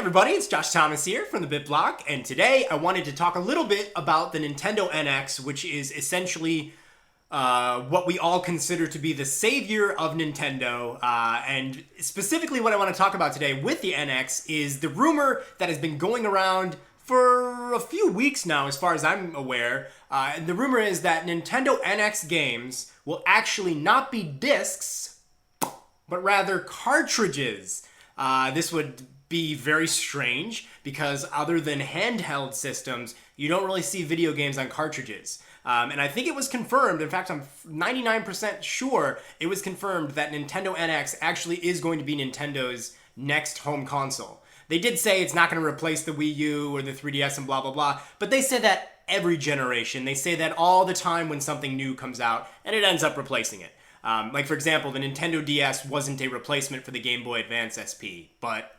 everybody, it's Josh Thomas here from TheBitBlock, and today I wanted to talk a little bit about the Nintendo NX, which is essentially what we all consider to be the savior of Nintendo, and specifically what I want to talk about today with the NX is the rumor that has been going around for a few weeks now, as far as I'm aware. And the rumor is that Nintendo NX games will actually not be discs, but rather cartridges. This would be very strange because other than handheld systems, you don't really see video games on cartridges. And I think it was confirmed, in fact I'm 99% sure it was confirmed that Nintendo NX actually is going to be Nintendo's next home console. They did say it's not going to replace the Wii U or the 3DS and blah blah blah, but they say that every generation. They say that all the time when something new comes out, and it ends up replacing it. Like for example, the Nintendo DS wasn't a replacement for the Game Boy Advance SP, but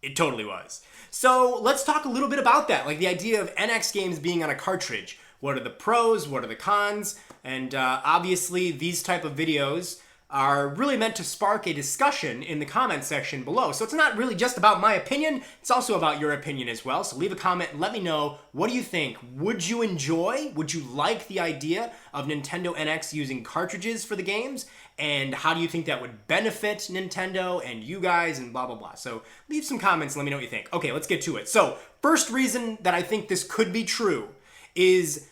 it totally was. So let's talk a little bit about that, like the idea of NX games being on a cartridge. What are the pros? What are the cons? And obviously these type of videos are really meant to spark a discussion in the comment section below. So it's not really just about my opinion, it's also about your opinion as well. So leave a comment and let me know, what do you think? Would you like the idea of Nintendo NX using cartridges for the games? And how do you think that would benefit Nintendo and you guys and blah blah blah. So leave some comments and let me know what you think. Okay, let's get to it. So first reason that I think this could be true is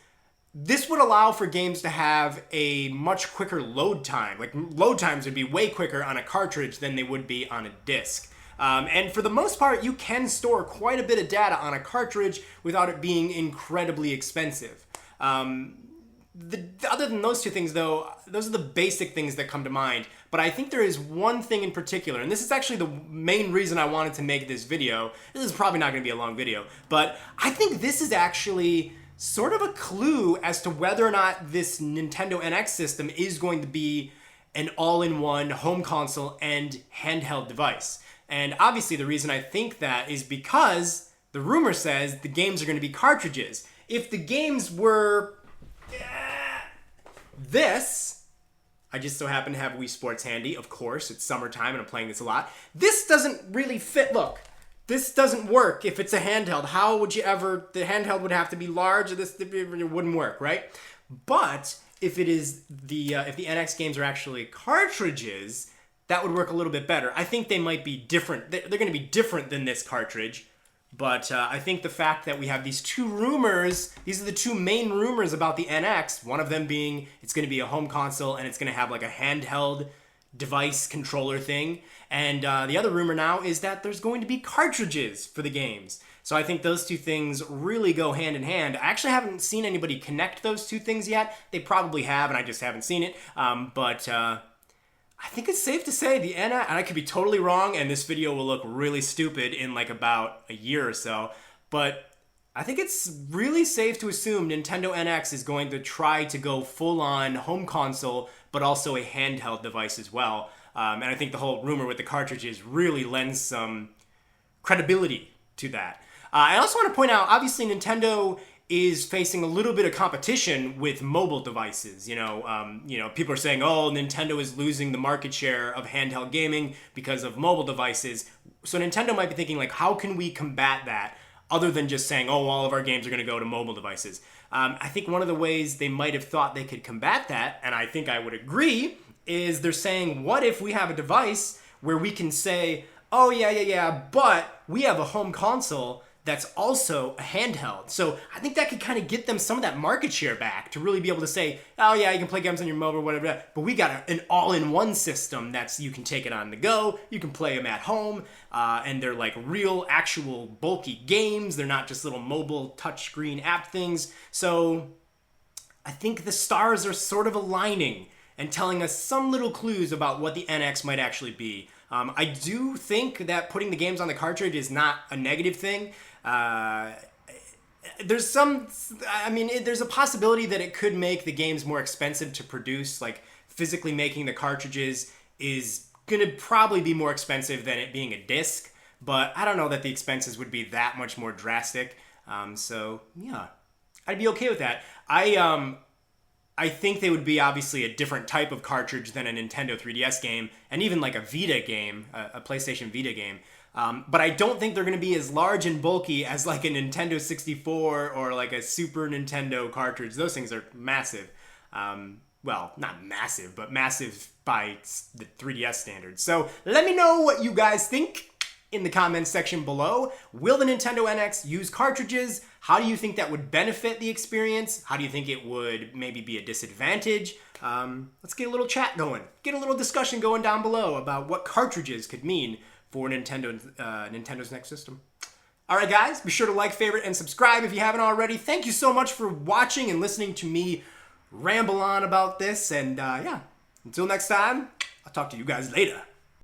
this would allow for games to have a much quicker load time. Like, load times would be way quicker on a cartridge than they would be on a disc. And for the most part, you can store quite a bit of data on a cartridge without it being incredibly expensive. Other than those two things, though, those are the basic things that come to mind. But I think there is one thing in particular, and this is actually the main reason I wanted to make this video. This is probably not going to be a long video, but I think this is actually sort of a clue as to whether or not this Nintendo NX system is going to be an all-in-one home console and handheld device. And obviously the reason I think that is because the rumor says the games are going to be cartridges. If the games were this, I just so happen to have Wii Sports handy, of course, it's summertime and I'm playing this a lot. This doesn't really fit, look. This doesn't work if it's a handheld. How would you ever, the handheld would have to be large, or it wouldn't work, right? But if it is if the NX games are actually cartridges, that would work a little bit better. I think they might be different. They're going to be different than this cartridge, but I think the fact that we have these two rumors, these are the two main rumors about the NX, one of them being it's going to be a home console and it's going to have like a handheld device controller thing, and the other rumor now is that there's going to be cartridges for the games. So I think those two things really go hand in hand. I actually haven't seen anybody connect those two things yet. They probably have, and I just haven't seen it. But I think it's safe to say the NX, and I could be totally wrong, and this video will look really stupid in like about a year or so, but I think it's really safe to assume Nintendo NX is going to try to go full-on home console, but also a handheld device as well. And I think the whole rumor with the cartridges really lends some credibility to that. I also want to point out, obviously Nintendo is facing a little bit of competition with mobile devices. You know, people are saying, oh, Nintendo is losing the market share of handheld gaming because of mobile devices. So Nintendo might be thinking, like, how can we combat that? Other than just saying, oh, all of our games are going to go to mobile devices. I think one of the ways they might have thought they could combat that, and I think I would agree, is they're saying, what if we have a device where we can say, oh, yeah, but we have a home console that's also a handheld. So I think that could kind of get them some of that market share back to really be able to say, oh yeah, you can play games on your mobile or whatever, but we got an all-in-one system that's, you can take it on the go, you can play them at home, and they're like real, actual, bulky games. They're not just little mobile touchscreen app things. So I think the stars are sort of aligning and telling us some little clues about what the NX might actually be. I do think that putting the games on the cartridge is not a negative thing. There's a possibility that it could make the games more expensive to produce. Like, physically making the cartridges is gonna probably be more expensive than it being a disc, but I don't know that the expenses would be that much more drastic. So yeah, I'd be okay with that. I think they would be obviously a different type of cartridge than a Nintendo 3DS game, and even like a Vita game, a PlayStation Vita game. But I don't think they're going to be as large and bulky as like a Nintendo 64 or like a Super Nintendo cartridge. Those things are massive. Well, not massive, but massive by the 3DS standards. So let me know what you guys think in the comments section below. Will the Nintendo NX use cartridges? How do you think that would benefit the experience? How do you think it would maybe be a disadvantage? Let's get a little chat going. Get a little discussion going down below about what cartridges could mean for Nintendo's next system. All right, guys, be sure to like, favorite, and subscribe if you haven't already. Thank you so much for watching and listening to me ramble on about this. And yeah, until next time, I'll talk to you guys later.